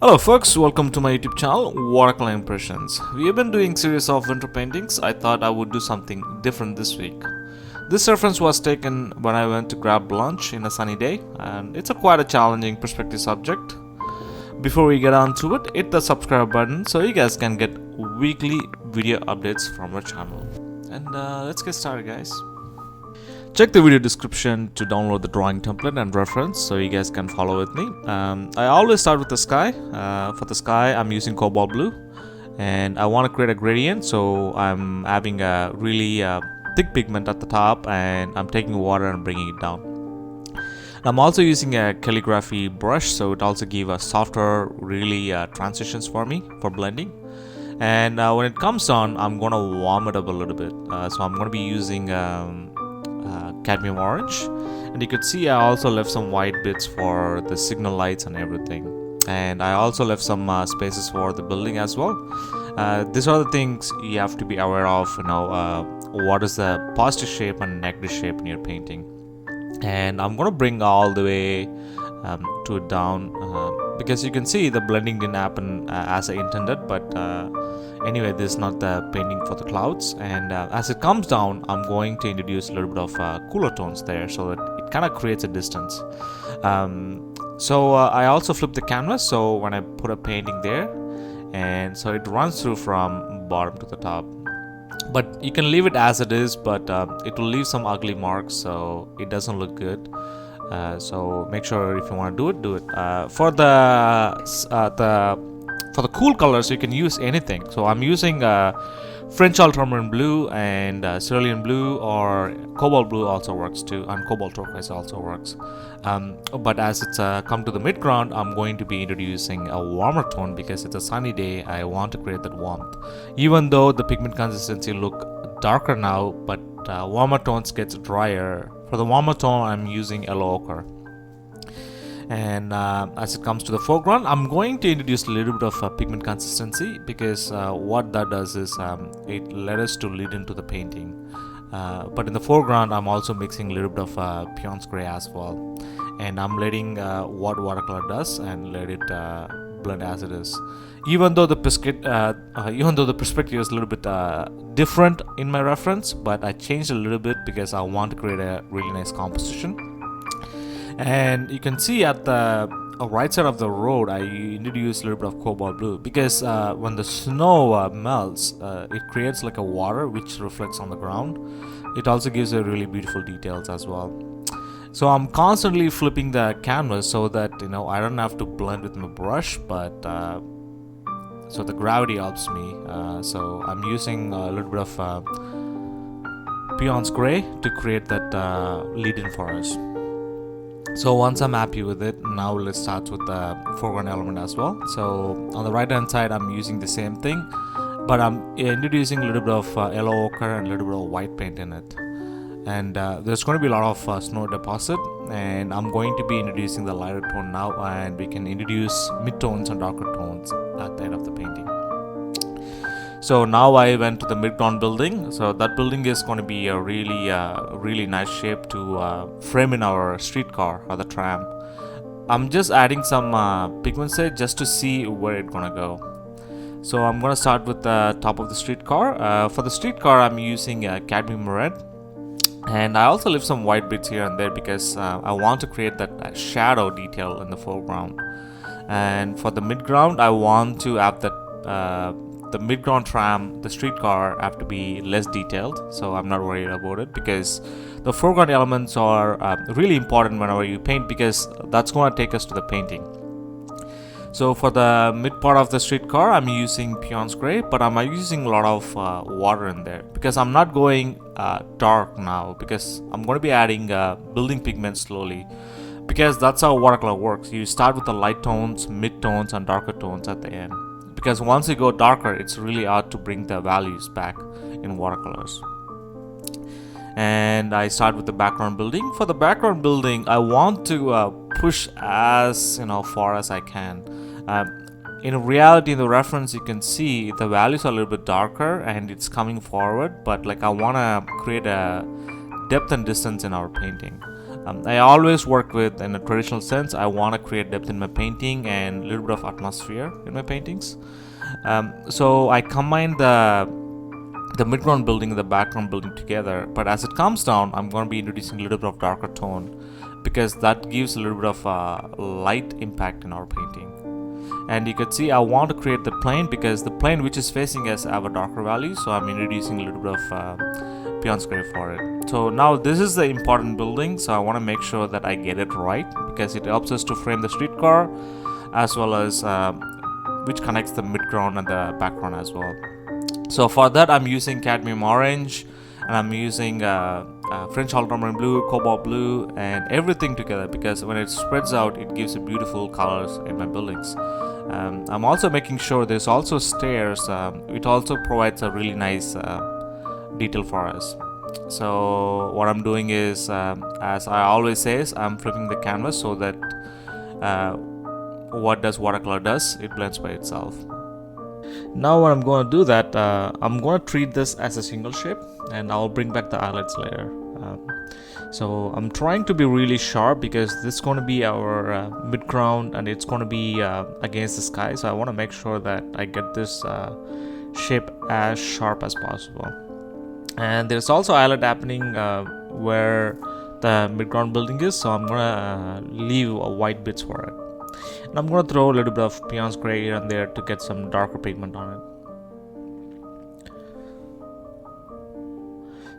Hello folks, welcome to my YouTube channel, Watercolor Impressions. We have been doing series of winter paintings. I thought I would do something different this week. This reference was taken when I went to grab lunch in a sunny day, and it's quite a challenging perspective subject. Before we get on to it, hit the subscribe button so you guys can get weekly video updates from our channel. And let's get started, guys. Check the video description to download the drawing template and reference so you guys can follow with me. I always start with the sky. For the sky, I'm using Cobalt Blue, and I want to create a gradient, so I'm having a really thick pigment at the top, and I'm taking water and bringing it down. I'm also using a calligraphy brush, so it also gives a softer, really transitions for me for blending. And when it comes down, I'm going to warm it up a little bit. So I'm going to be using cadmium orange, and you could see I also left some white bits for the signal lights and everything, and I also left some spaces for the building as well. These are the things you have to be aware of, what is the positive shape and negative shape in your painting. And I'm gonna bring all the way to it down, because you can see the blending didn't happen as I intended, but anyway, this is not the painting for the clouds. And as it comes down, I'm going to introduce a little bit of cooler tones there, so that it kind of creates a distance. I also flip the canvas, so when I put a painting there, and so it runs through from bottom to the top. But you can leave it as it is, but it will leave some ugly marks, so it doesn't look good. So make sure if you want to do it. For the cool colors, you can use anything. So I'm using French Ultramarine Blue and Cerulean Blue, or Cobalt Blue also works too, and Cobalt Turquoise also works. But as it's come to the mid-ground, I'm going to be introducing a warmer tone because it's a sunny day. I want to create that warmth. Even though the pigment consistency look darker now, but warmer tones gets drier. For the warmer tone, I'm using yellow ochre. And as it comes to the foreground, I'm going to introduce a little bit of pigment consistency, because what that does is it led us to lead into the painting. But in the foreground, I'm also mixing a little bit of Payne's gray as well, and I'm letting what watercolor does and let it blend as it is. Even though the perspective is a little bit different in my reference, but I changed a little bit because I want to create a really nice composition. And you can see at the right side of the road, I introduced a little bit of Cobalt Blue, because when the snow melts, it creates like a water which reflects on the ground. It also gives a really beautiful details as well. So I'm constantly flipping the canvas so that I don't have to blend with my brush, but so the gravity helps me. So I'm using a little bit of Payne's gray to create that lead-in for us. So once I'm happy with it, now let's start with the foreground element as well. So on the right hand side, I'm using the same thing, but I'm introducing a little bit of yellow ochre and a little bit of white paint in it. And there's going to be a lot of snow deposit, and I'm going to be introducing the lighter tone now, and we can introduce mid-tones and darker tones at the end of the painting. So now I went to the mid-ground building. So that building is going to be a really nice shape to frame in our streetcar or the tram. I'm just adding some pigment shade just to see where it's gonna go. So I'm gonna start with the top of the streetcar. For the streetcar, I'm using cadmium red, and I also leave some white bits here and there because I want to create that shadow detail in the foreground. And for the mid-ground, I want to have that the mid-ground tram, the streetcar, have to be less detailed, so I'm not worried about it, because the foreground elements are really important whenever you paint, because that's going to take us to the painting. So for the mid part of the streetcar, I'm using Payne's gray, but I'm using a lot of water in there, because I'm not going dark now, because I'm going to be adding building pigment slowly, because that's how watercolor works. You start with the light tones, mid tones, and darker tones at the end. Because once you go darker, it's really hard to bring the values back in watercolors. And I start with the background building. For the background building, I want to push as far as I can. In reality, in the reference, you can see the values are a little bit darker and it's coming forward, but I want to create a depth and distance in our painting. I always work with, in a traditional sense, I want to create depth in my painting and a little bit of atmosphere in my paintings. So I combine the midground building and the background building together, but as it comes down, I'm going to be introducing a little bit of darker tone, because that gives a little bit of light impact in our painting. And you can see I want to create the plane, because the plane which is facing us have a darker value, so I'm introducing a little bit of Payne's gray for it. So now this is the important building, so I want to make sure that I get it right, because it helps us to frame the streetcar, as well as which connects the midground and the background as well. So for that, I'm using cadmium orange, and I'm using French Ultramarine blue, Cobalt blue, and everything together, because when it spreads out, it gives a beautiful colors in my buildings. I'm also making sure there's also stairs. It also provides a really nice detail for us. So what I'm doing is, as I always say, I'm flipping the canvas so that what does watercolor does, it blends by itself. Now what I'm going to do that, I'm going to treat this as a single shape, and I'll bring back the highlights later. So I'm trying to be really sharp, because this is going to be our midground, and it's going to be against the sky, so I want to make sure that I get this shape as sharp as possible. And there's also highlight happening where the midground building is, so I'm going to leave white bits for it. And I'm going to throw a little bit of Payne's gray here and there to get some darker pigment on it.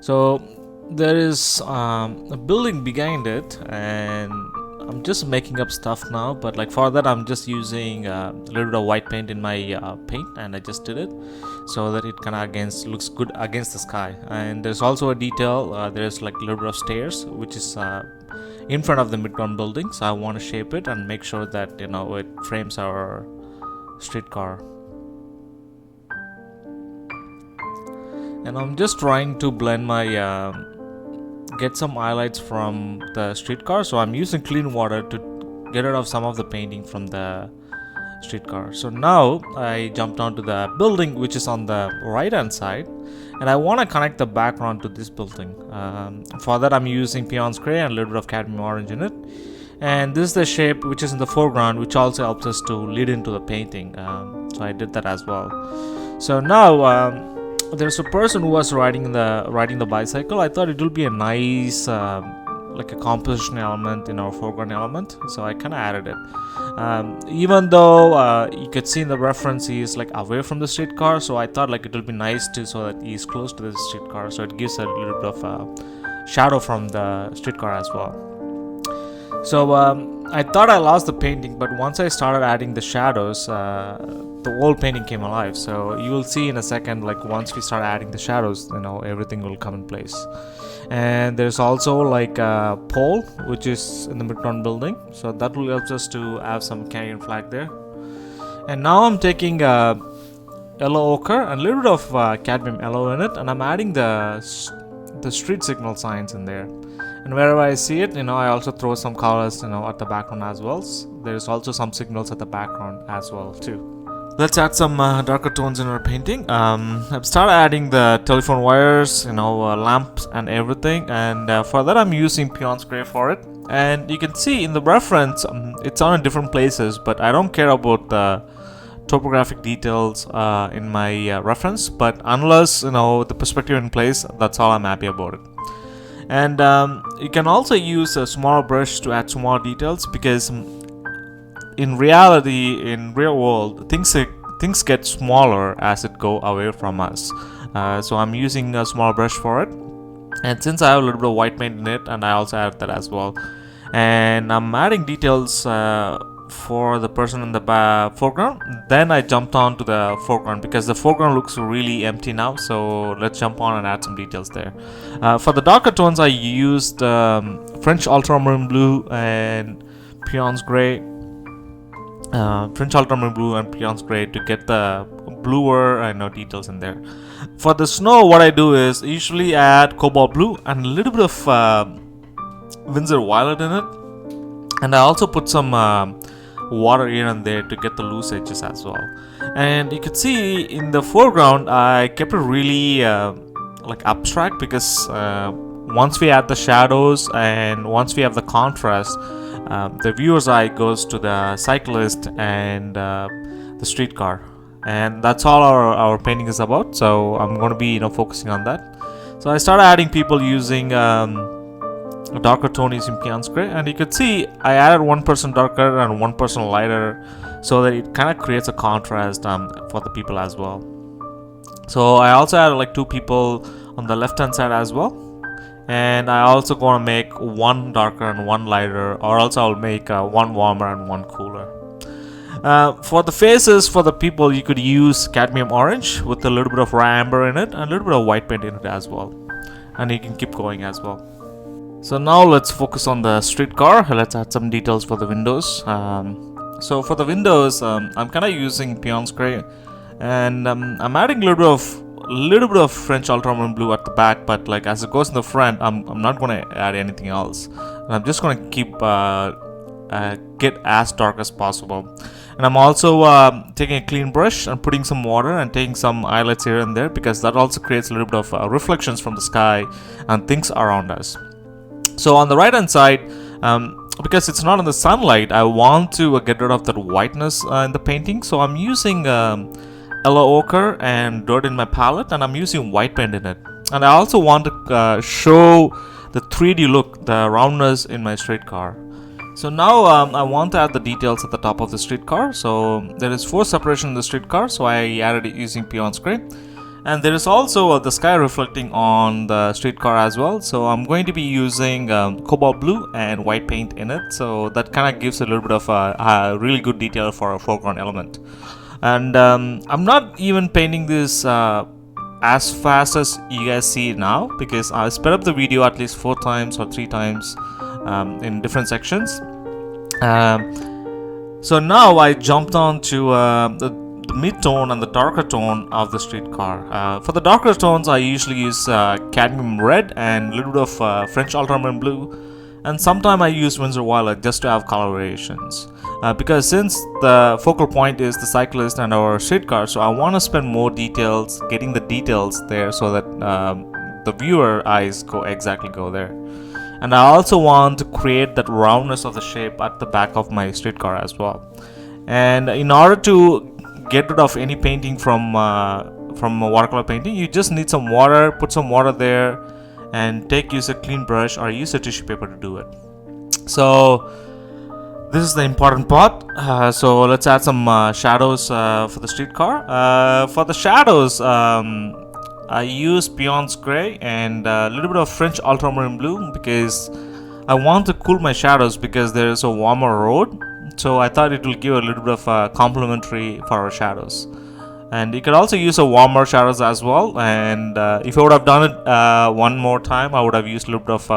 So there is a building behind it, and I'm just making up stuff now, but like for that I'm just using a little bit of white paint in my paint, and I just did it so that it kind of looks good against the sky. And there's also a detail, there's like a little bit of stairs which is in front of the midground building, so I want to shape it and make sure that, you know, it frames our streetcar. And I'm just trying to blend my get some highlights from the streetcar, so I'm using clean water to get rid of some of the painting from the streetcar. So now I jumped onto the building which is on the right hand side, and I want to connect the background to this building. For that I'm using Payne's gray and a little bit of cadmium orange in it, and this is the shape which is in the foreground, which also helps us to lead into the painting. So I did that as well. So now there's a person who was riding the bicycle. I thought it would be a nice like a composition element in our foreground element, so I kind of added it. Even though you could see in the reference he is like away from the streetcar, so I thought like it will be nice to so that he's close to the streetcar, so it gives a little bit of shadow from the streetcar as well. So I thought I lost the painting, but once I started adding the shadows, the whole painting came alive. So you will see in a second, like once we start adding the shadows, you know, everything will come in place. And there's also like a pole which is in the midground building, so that will help us to have some Canadian flag there. And now I'm taking yellow ochre and a little bit of cadmium yellow in it, and I'm adding the street signal signs in there. And wherever I see it, you know, I also throw some colors, you know, at the background as well. There's also some signals at the background as well too. Let's add some darker tones in our painting. I've started adding the telephone wires, you know, lamps and everything, and for that I'm using Payne's gray for it. And you can see in the reference it's on in different places, but I don't care about the topographic details in my reference, but unless, you know, the perspective in place, that's all I'm happy about it. And you can also use a small brush to add small details, because in reality, in real world, things get smaller as it go away from us. So I'm using a small brush for it, and since I have a little bit of white paint in it, and I also add that as well. And I'm adding details for the person in the foreground. Then I jumped on to the foreground, because the foreground looks really empty now, so let's jump on and add some details there. For the darker tones I used French Ultramarine blue and Payne's gray. French Ultramarine blue and Payne's gray to get the bluer details in there. For the snow, what I do is usually add Cobalt blue and a little bit of Winsor violet in it, and I also put some water here and there to get the loose edges as well. And you can see in the foreground I kept it really like abstract, because once we add the shadows and once we have the contrast, the viewer's eye goes to the cyclist and the streetcar, and that's all our painting is about. So I'm going to be focusing on that. So I started adding people using a darker tone using Payne's gray, and you could see I added 1% darker and 1% lighter so that it kind of creates a contrast for the people as well. So I also added like 2 people on the left hand side as well, and I also going to make 1 darker and 1 lighter, or else I'll make 1 warmer and 1 cooler. For the faces, for the people, you could use cadmium orange with a little bit of raw amber in it and a little bit of white paint in it as well, and you can keep going as well. So now let's focus on the streetcar. Let's add some details for the windows. So for the windows, I'm kind of using Payne's gray, and I'm adding a little bit of French Ultramarine blue at the back, but like as it goes in the front, I'm not going to add anything else. And I'm just going to keep get as dark as possible. And I'm also taking a clean brush and putting some water and taking some highlights here and there, because that also creates a little bit of reflections from the sky and things around us. So on the right hand side, because it's not in the sunlight, I want to get rid of that whiteness in the painting. So I'm using yellow ochre and dirt in my palette, and I'm using white paint in it. And I also want to show the 3D look, the roundness in my streetcar. So now I want to add the details at the top of the streetcar. So there is 4 separation in the streetcar, so I added it using Payne's gray. And there is also the sky reflecting on the streetcar as well. So I'm going to be using Cobalt Blue and white paint in it. So that kind of gives a little bit of a really good detail for a foreground element. And I'm not even painting this as fast as you guys see now, because I sped up the video at least 4 times or 3 times in different sections. So now I jumped on to the mid-tone and the darker tone of the streetcar. For the darker tones, I usually use cadmium red and a little bit of French Ultramarine blue, and sometimes I use Winsor violet just to have color variations. Because since the focal point is the cyclist and our streetcar, so I want to spend more details, getting the details there so that the viewer eyes go there. And I also want to create that roundness of the shape at the back of my streetcar as well. And in order to get rid of any painting from watercolor painting, you just need some water, put some water there, and use a clean brush or use a tissue paper to do it. So this is the important part. So let's add some shadows for the streetcar. For the shadows, I use Payne's gray and a little bit of French Ultramarine blue, because I want to cool my shadows because there is a warmer road. So I thought it will give a little bit of complementary for our shadows. And you could also use a warmer shadows as well. And if I would have done it one more time, I would have used a little bit of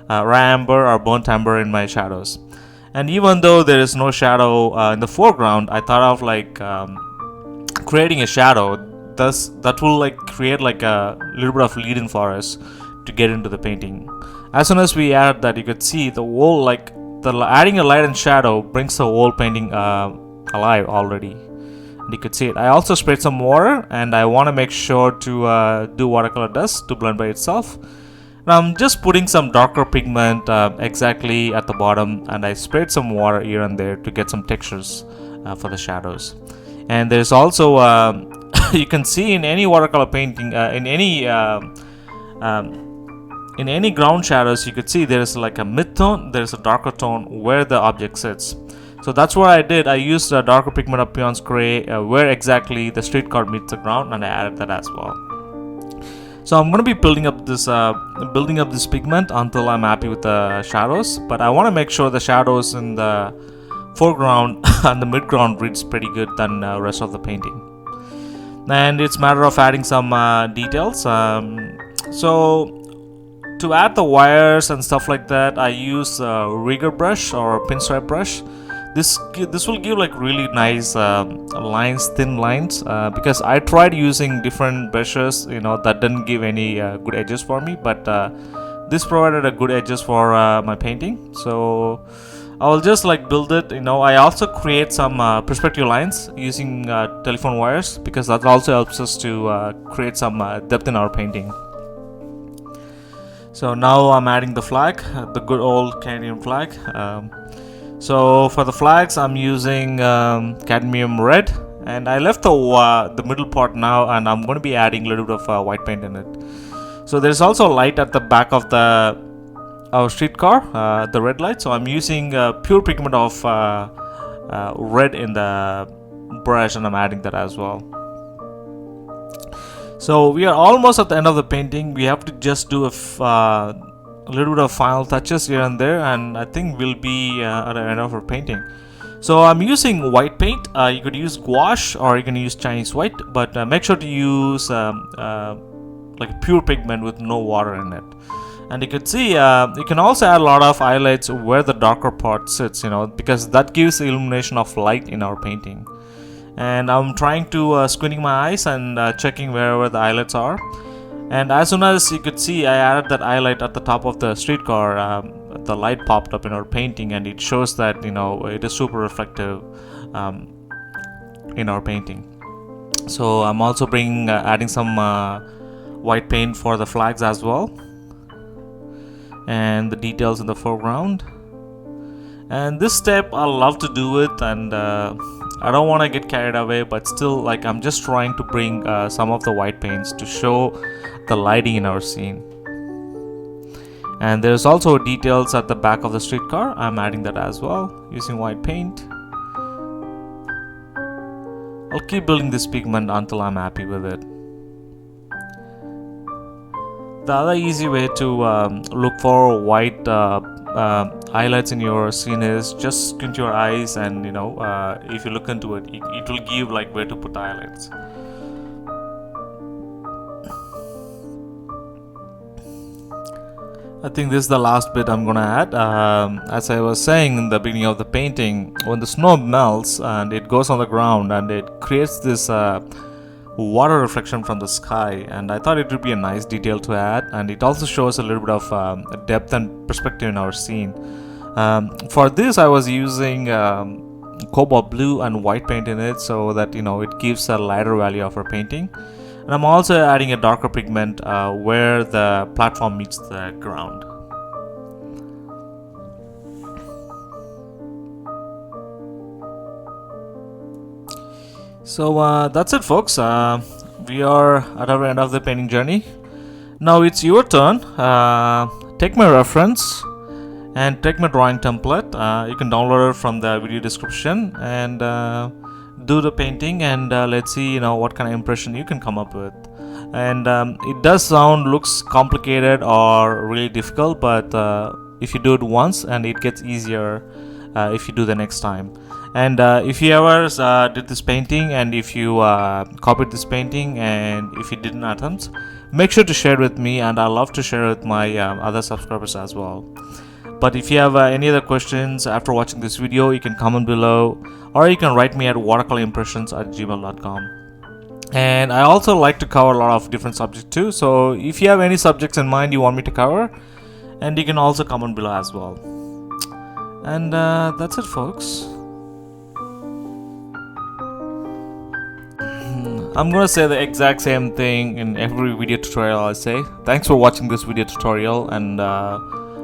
raw amber or burnt amber in my shadows. And even though there is no shadow in the foreground, I thought of like creating a shadow. Thus, that will like create like a little bit of lead-in for us to get into the painting. As soon as we add that, you could see the whole like adding a light and shadow brings the whole painting alive already. And you could see it. I also sprayed some water, and I want to make sure to do watercolor dust to blend by itself. And I'm just putting some darker pigment exactly at the bottom, and I sprayed some water here and there to get some textures for the shadows. And there's also you can see in any watercolor painting, in any ground shadows, you could see there is like a mid-tone, there is a darker tone where the object sits. So that's what I did. I used a darker pigment of Payne's gray where exactly the streetcar meets the ground, and I added that as well. So I'm going to be building up this pigment until I'm happy with the shadows, but I want to make sure the shadows in the foreground and the midground reads pretty good than the rest of the painting. And it's a matter of adding some details. So to add the wires and stuff like that, I use a rigger brush or a pinstripe brush. This will give like really nice lines, thin lines, because I tried using different brushes, that didn't give any good edges for me, but this provided a good edges for my painting. So I'll just like build it. I also create some perspective lines using telephone wires, because that also helps us to create some depth in our painting. So now I'm adding the flag, the good old Canadian flag. So for the flags I'm using cadmium red, and I left the middle part now, and I'm going to be adding a little bit of white paint in it. So there's also light at the back of our streetcar, the red light. So I'm using pure pigment of red in the brush, and I'm adding that as well. So we are almost at the end of the painting. We have to just do a little bit of final touches here and there, and I think we'll be at the end of our painting. So I'm using white paint. You could use gouache or you can use Chinese white, but make sure to use like pure pigment with no water in it. And you can see you can also add a lot of highlights where the darker part sits, because that gives the illumination of light in our painting. And I'm trying to squinting my eyes and checking wherever the highlights are. And as soon as you could see, I added that highlight at the top of the streetcar. The light popped up in our painting, and it shows that it is super reflective in our painting. So I'm also adding some white paint for the flags as well, and the details in the foreground. And this step I love to do it, and I don't want to get carried away, but still, like, I'm just trying to bring some of the white paints to show the lighting in our scene. And there's also details at the back of the streetcar. I'm adding that as well using white paint. I'll keep building this pigment until I'm happy with it. The other easy way to look for white highlights in your scene is just squint your eyes, and if you look into it, it will give like where to put the highlights. I think this is the last bit I'm gonna add. As I was saying in the beginning of the painting, when the snow melts and it goes on the ground, and it creates this water reflection from the sky, and I thought it would be a nice detail to add, and it also shows a little bit of depth and perspective in our scene. For this I was using Cobalt Blue and white paint in it, so that it gives a lighter value of our painting. And I'm also adding a darker pigment where the platform meets the ground. So that's it, folks. We are at our end of the painting journey. Now it's your turn. Take my reference and take my drawing template. You can download it from the video description, and do the painting, and let's see what kind of impression you can come up with. And it does looks complicated or really difficult, but if you do it once, and it gets easier if you do the next time. And if you ever did this painting, and if you copied this painting, and if you didn't attempt, make sure to share it with me, and I love to share it with my other subscribers as well. But if you have any other questions after watching this video, you can comment below, or you can write me at watercolorimpressions@gmail.com. And I also like to cover a lot of different subjects too, so if you have any subjects in mind you want me to cover, and you can also comment below as well. And that's it, folks. I'm gonna say the exact same thing in every video tutorial I say. Thanks for watching this video tutorial and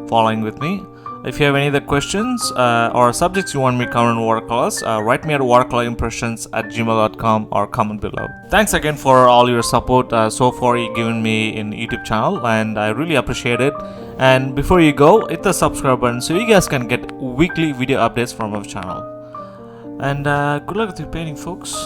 following with me. If you have any other questions or subjects you want me to cover in watercolors, write me at watercolorimpressions@gmail.com or comment below. Thanks again for all your support so far you've given me in YouTube channel, and I really appreciate it. And before you go, hit the subscribe button so you guys can get weekly video updates from our channel. And good luck with your painting, folks.